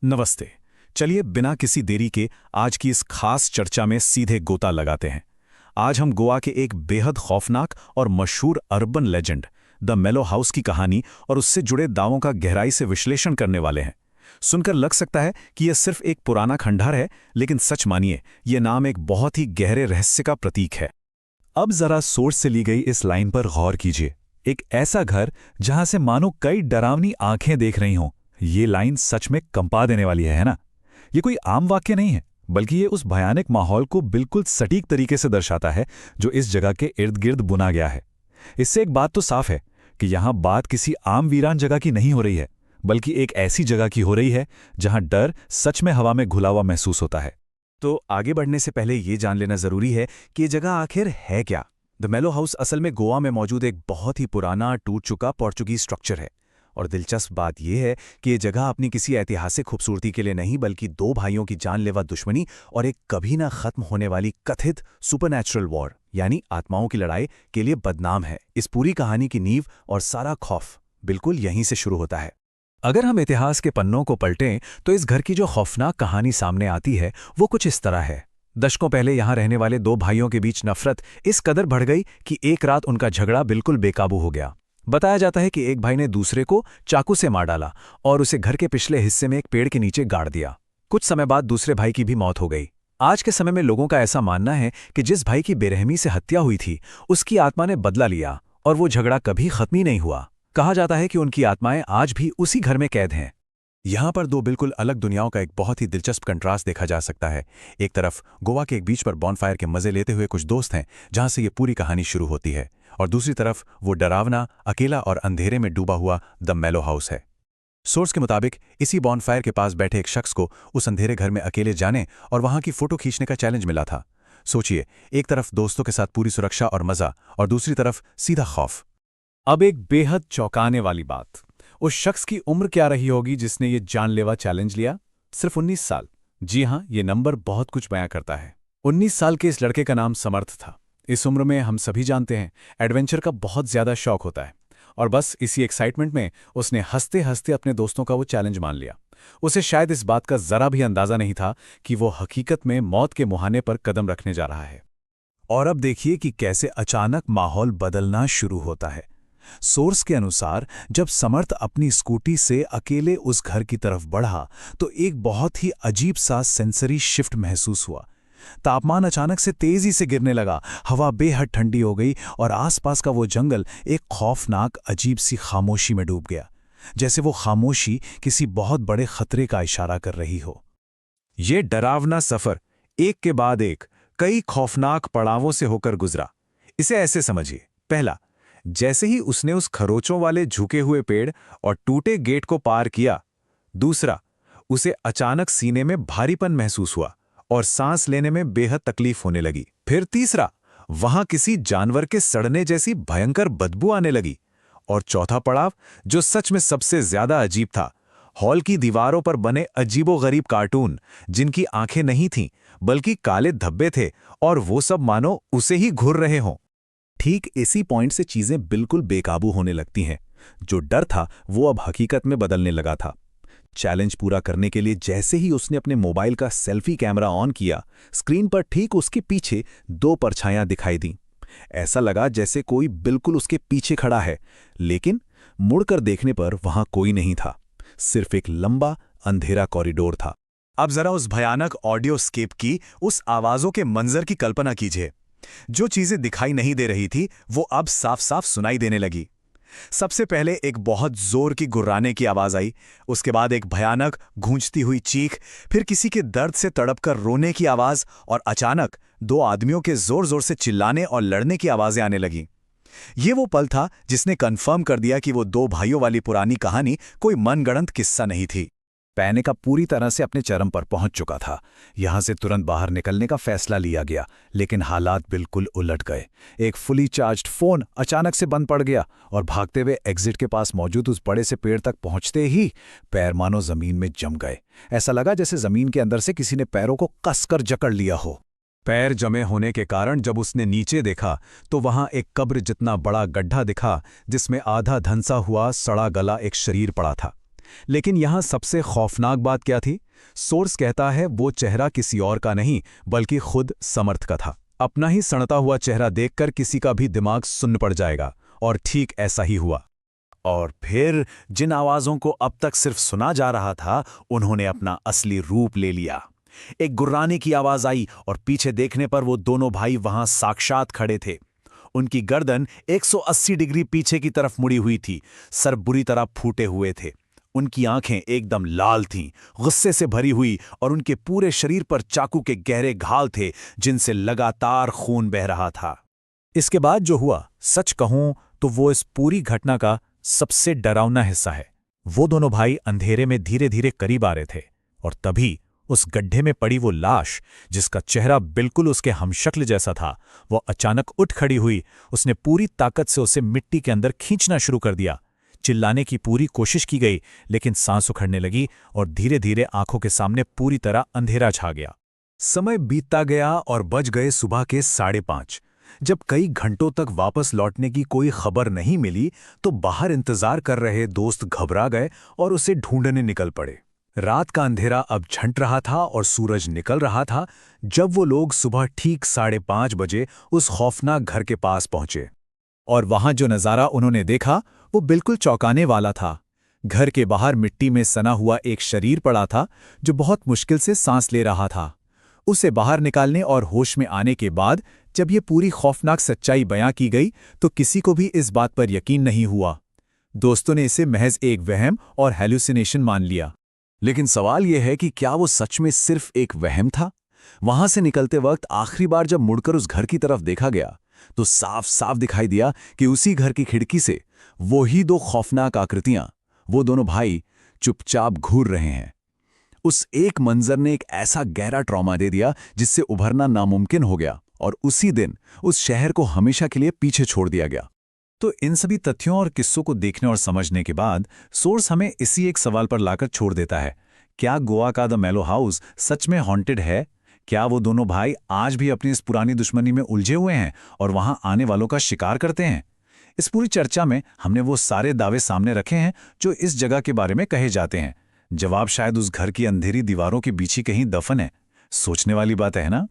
नमस्ते। चलिए बिना किसी देरी के आज की इस खास चर्चा में सीधे गोता लगाते हैं। आज हम गोवा के एक बेहद खौफनाक और मशहूर अर्बन लेजेंड द मेलो हाउस की कहानी और उससे जुड़े दावों का गहराई से विश्लेषण करने वाले हैं। सुनकर लग सकता है कि यह सिर्फ एक पुराना खंडहर है, लेकिन सच मानिए यह नाम एक बहुत ही गहरे रहस्य का प्रतीक है। अब जरा सोर्स से ली गई इस लाइन पर गौर कीजिए। एक ऐसा घर जहां से मानो कई डरावनी आंखें देख रही हों। ये लाइन सच में कंपा देने वाली है ना? ये कोई आम वाक्य नहीं है, बल्कि ये उस भयानक माहौल को बिल्कुल सटीक तरीके से दर्शाता है जो इस जगह के इर्द गिर्द बुना गया है। इससे एक बात तो साफ है कि यहाँ बात किसी आम वीरान जगह की नहीं हो रही है, बल्कि एक ऐसी जगह की हो रही है जहाँ डर सच में हवा में घुला हुआ महसूस होता है। तो आगे बढ़ने से पहले ये जान लेना जरूरी है कि ये जगह आखिर है क्या। द मेलो हाउस असल में गोवा में मौजूद एक बहुत ही पुराना टूट चुका पोर्चुगीज स्ट्रक्चर है। और दिलचस्प बात यह है कि ये जगह अपनी किसी ऐतिहासिक खूबसूरती के लिए नहीं, बल्कि दो भाइयों की जानलेवा दुश्मनी और एक कभी ना खत्म होने वाली कथित सुपरनैचुरल वॉर यानी आत्माओं की लड़ाई के लिए बदनाम है। इस पूरी कहानी की नींव और सारा खौफ बिल्कुल यहीं से शुरू होता है। अगर हम इतिहास के पन्नों को पलटें तो इस घर की जो खौफनाक कहानी सामने आती है वो कुछ इस तरह है। दशकों पहले यहाँ रहने वाले दो भाइयों के बीच नफरत इस कदर बढ़ गई कि एक रात उनका झगड़ा बिल्कुल बेकाबू हो गया। बताया जाता है कि एक भाई ने दूसरे को चाकू से मार डाला और उसे घर के पिछले हिस्से में एक पेड़ के नीचे गाड़ दिया। कुछ समय बाद दूसरे भाई की भी मौत हो गई। आज के समय में लोगों का ऐसा मानना है कि जिस भाई की बेरहमी से हत्या हुई थी उसकी आत्मा ने बदला लिया और वो झगड़ा कभी खत्म ही नहीं हुआ। कहा जाता है कि उनकी आत्माएं आज भी उसी घर में कैद हैं। यहाँ पर दो बिल्कुल अलग दुनियाओं का एक बहुत ही दिलचस्प कंट्रास्ट देखा जा सकता है। एक तरफ गोवा के एक बीच पर बॉनफायर के मजे लेते हुए कुछ दोस्त हैं जहां से ये पूरी कहानी शुरू होती है, और दूसरी तरफ वो डरावना, अकेला और अंधेरे में डूबा हुआ द मेलो हाउस है। सोर्स के मुताबिक इसी बॉनफायर के पास बैठे एक शख्स को उस अंधेरे घर में अकेले जाने और वहां की फोटो खींचने का चैलेंज मिला था। सोचिए, एक तरफ दोस्तों के साथ पूरी सुरक्षा और मजा, और दूसरी तरफ सीधा खौफ। अब एक बेहद चौंकाने वाली बात, उस शख्स की उम्र क्या रही होगी जिसने ये जानलेवा चैलेंज लिया? सिर्फ 19 साल। जी हां, ये नंबर बहुत कुछ बयां करता है। 19 साल के इस लड़के का नाम समर्थ था। इस उम्र में हम सभी जानते हैं एडवेंचर का बहुत ज्यादा शौक होता है, और बस इसी एक्साइटमेंट में उसने हंसते हंसते अपने दोस्तों का वो चैलेंज मान लिया। उसे शायद इस बात का जरा भी अंदाजा नहीं था कि वो हकीकत में मौत के मुहाने पर कदम रखने जा रहा है। और अब देखिए कि कैसे अचानक माहौल बदलना शुरू होता है। सोर्स के अनुसार जब समर्थ अपनी स्कूटी से अकेले उस घर की तरफ बढ़ा तो एक बहुत ही अजीब सा सेंसरी शिफ्ट महसूस हुआ। तापमान अचानक से तेजी से गिरने लगा, हवा बेहद ठंडी हो गई और आसपास का वो जंगल एक खौफनाक अजीब सी खामोशी में डूब गया, जैसे वो खामोशी किसी बहुत बड़े खतरे का इशारा कर रही हो। ये डरावना सफर एक के बाद एक कई खौफनाक पड़ावों से होकर गुजरा। इसे ऐसे समझिए, पहला, जैसे ही उसने उस खरोचों वाले झुके हुए पेड़ और टूटे गेट को पार किया। दूसरा, उसे अचानक सीने में भारीपन महसूस हुआ और सांस लेने में बेहद तकलीफ होने लगी। फिर तीसरा, वहां किसी जानवर के सड़ने जैसी भयंकर बदबू आने लगी। और चौथा पड़ाव, जो सच में सबसे ज्यादा अजीब था, हॉल की दीवारों पर बने अजीबोगरीब कार्टून जिनकी आंखें नहीं थीं बल्कि काले धब्बे थे, और वो सब मानो उसे ही घूर रहे हों। ठीक इसी पॉइंट से चीजें बिल्कुल बेकाबू होने लगती हैं। जो डर था वो अब हकीकत में बदलने लगा था। चैलेंज पूरा करने के लिए जैसे ही उसने अपने मोबाइल का सेल्फी कैमरा ऑन किया, स्क्रीन पर ठीक उसके पीछे दो परछाइयां दिखाई दीं। ऐसा लगा जैसे कोई बिल्कुल उसके पीछे खड़ा है, लेकिन मुड़कर देखने पर वहां कोई नहीं था। सिर्फ एक लंबा अंधेरा कॉरिडोर था। अब जरा उस भयानक ऑडियो स्केप की, उस आवाजों के मंजर की कल्पना कीजिए। जो चीजें दिखाई नहीं दे रही थी वो अब साफ साफ सुनाई देने लगी। सबसे पहले एक बहुत जोर की गुर्राने की आवाज आई, उसके बाद एक भयानक गूंजती हुई चीख, फिर किसी के दर्द से तड़पकर रोने की आवाज, और अचानक दो आदमियों के जोर जोर से चिल्लाने और लड़ने की आवाजें आने लगीं। ये वो पल था जिसने कंफर्म कर दिया कि वो दो भाइयों वाली पुरानी कहानी कोई मनगढ़ंत किस्सा नहीं थी। पैनिक का पूरी तरह से अपने चरम पर पहुंच चुका था। यहां से तुरंत बाहर निकलने का फैसला लिया गया, लेकिन हालात बिल्कुल उलट गए। एक फुली चार्ज्ड फोन अचानक से बंद पड़ गया और भागते हुए एग्जिट के पास मौजूद उस बड़े से पेड़ तक पहुंचते ही पैर मानो जमीन में जम गए। ऐसा लगा जैसे जमीन के अंदर से किसी ने पैरों को कसकर जकड़ लिया हो। पैर जमे होने के कारण जब उसने नीचे देखा तो वहां एक कब्र जितना बड़ा गड्ढा दिखा, जिसमें आधा धंसा हुआ सड़ा गला एक शरीर पड़ा था। लेकिन यहाँ सबसे खौफनाक बात क्या थी? सोर्स कहता है वो चेहरा किसी और का नहीं बल्कि खुद समर्थ का था। अपना ही सड़ता हुआ चेहरा देखकर किसी का भी दिमाग सुन्न पड़ जाएगा, और ठीक ऐसा ही हुआ। और फिर जिन आवाज़ों को अब तक सिर्फ सुना जा रहा था, उन्होंने अपना असली रूप ले लिया। एक गुर्राने की आवाज़ आई और पीछे देखने पर वो दोनों भाई वहां साक्षात खड़े थे। उनकी गर्दन 180 डिग्री पीछे की तरफ मुड़ी हुई थी, सर बुरी तरह फूटे हुए थे। उनकी आंखें एकदम लाल थीं, गुस्से से भरी हुई, और उनके पूरे शरीर पर चाकू के गहरे घाव थे जिनसे लगातार खून बह रहा था। इसके बाद जो हुआ, सच कहूं तो वो इस पूरी घटना का सबसे डरावना हिस्सा है। वो दोनों भाई अंधेरे में धीरे धीरे करीब आ रहे थे, और तभी उस गड्ढे में पड़ी वो लाश, जिसका चेहरा बिल्कुल उसके हमशक्ल जैसा था, वो अचानक उठ खड़ी हुई। उसने पूरी ताकत से उसे मिट्टी के अंदर खींचना शुरू कर दिया। चिल्लाने की पूरी कोशिश की गई, लेकिन सांस उखड़ने लगी और धीरे धीरे आंखों के सामने पूरी तरह अंधेरा छा गया। समय बीतता गया और बज गए सुबह के 5:30। जब कई घंटों तक वापस लौटने की कोई खबर नहीं मिली, तो बाहर इंतजार कर रहे दोस्त घबरा गए और उसे ढूंढने निकल पड़े। रात का अंधेरा अब झंट रहा था और सूरज निकल रहा था जब वो लोग सुबह ठीक 5:30 बजे उस खौफनाक घर के पास पहुंचे। और वहां जो नज़ारा उन्होंने देखा, वो बिल्कुल चौंकाने वाला था। घर के बाहर मिट्टी में सना हुआ एक शरीर पड़ा था, जो बहुत मुश्किल से सांस ले रहा था। उसे बाहर निकालने और होश में आने के बाद जब ये पूरी खौफनाक सच्चाई बयां की गई, तो किसी को भी इस बात पर यकीन नहीं हुआ। दोस्तों ने इसे महज एक वहम और हैलुसिनेशन मान लिया। लेकिन सवाल यह है कि क्या वो सच में सिर्फ एक वहम था? वहां से निकलते वक्त आखिरी बार जब मुड़कर उस घर की तरफ देखा गया, तो साफ साफ दिखाई दिया कि उसी घर की खिड़की से वही दो खौफनाक आकृतियां, वो दोनों भाई, चुपचाप घूर रहे हैं। उस एक मंजर ने एक ऐसा गहरा ट्रॉमा दे दिया जिससे उभरना नामुमकिन हो गया, और उसी दिन उस शहर को हमेशा के लिए पीछे छोड़ दिया गया। तो इन सभी तथ्यों और किस्सों को देखने और समझने के बाद सोर्स हमें इसी एक सवाल पर लाकर छोड़ देता है, क्या गोवा का द मेलो हाउस सच में हॉन्टेड है? क्या वो दोनों भाई आज भी अपनी इस पुरानी दुश्मनी में उलझे हुए हैं और वहां आने वालों का शिकार करते हैं? इस पूरी चर्चा में हमने वो सारे दावे सामने रखे हैं जो इस जगह के बारे में कहे जाते हैं। जवाब शायद उस घर की अंधेरी दीवारों के बीच ही कहीं दफन है। सोचने वाली बात है ना?